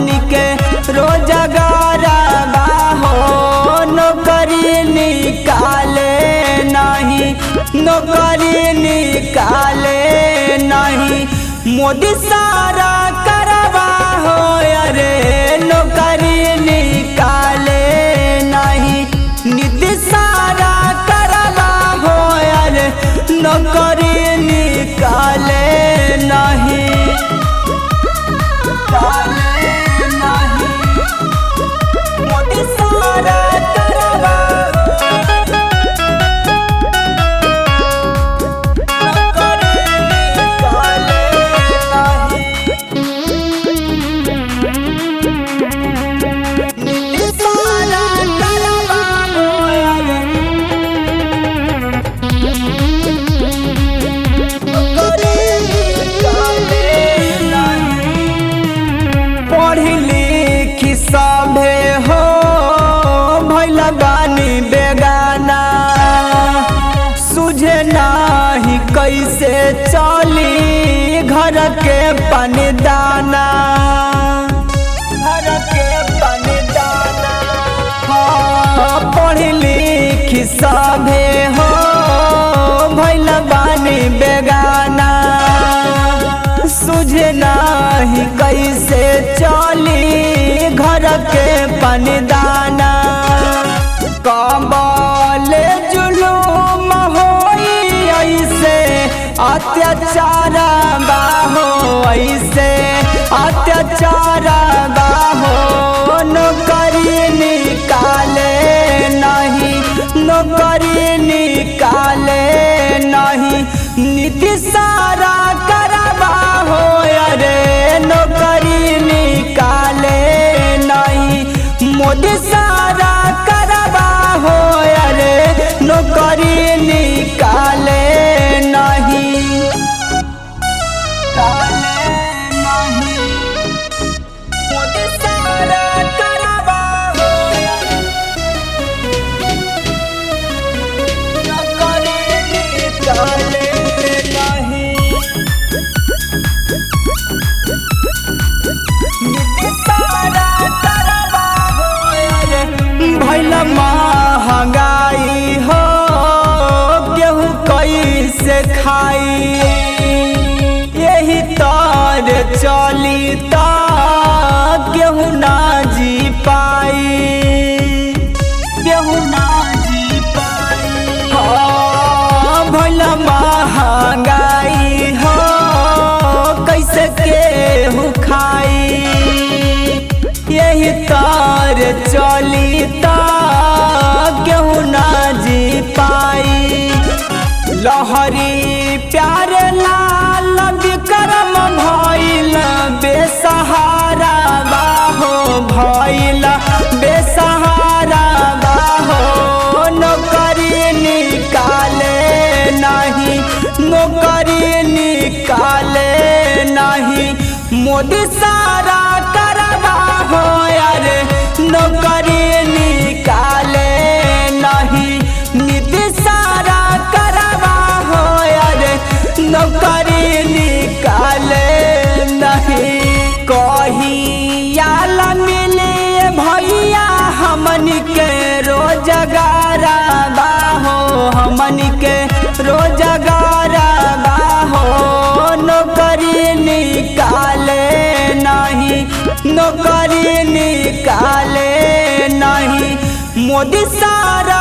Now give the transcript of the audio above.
हमनी के रोजगारा बाहो नौकरी निकाले नहीं, नौकरी निकाले नहीं। मोदी सारा करवा हो अरे नौकरी निकाले नहीं, नीति सारा करवा हो अरे नौकरी निकाले नहीं। मोदी सारा करवा सभे हो भैल बानी बेगाना, सुझे नाही कैसे चली घर के पानी दाना, घर के पानी दाना। हाँ पढ़ी लिखी सभे हो भैल बानी बेगाना, सुझे नाही कैसे चली घर के पानी दाना। कबल जुलूम होई ऐसे अत्याचार बाहो, ऐसे अत्याचार बाहो नौकरी निकाले नहीं, नौकरी निकाले नहीं। नीति सारा करवा हो अरे नौकरी निकाले नहीं, मोदी सारा करवा हो अरे नौकरी निकाले नहीं, निकाले नहीं। मोदी सारा करवा हो नौकरी निकाले नहीं। भैल महंगाई हो गेहूँ कैसे खाई, यही तर चली ता गेहूँ ना जी पाई, गेहूँ ना जी पाई। हाँ भैल महंगाई हो कैसे गेहूँ खाई, यही तार चली ता केहू ना जी पाई। लहरी प्यार लाल विक्रम भइल बेसहारा बाहो, भइल बेसहारा बाहो नौकरी निकाले नहीं, नौकरी निकाले नहीं। मोदी सारा करवा हो अरे नौकरी निकाले नहीं, नीति सारा करवा हो अरे नौकरी निकाले नहीं। कहिया ला मिले भैया हमनी के रोजगारा बाहो, हमनी के रोजगारा बाहो नौकरी निकाले नहीं, नौकरी निकाले नहीं। मोदी सारा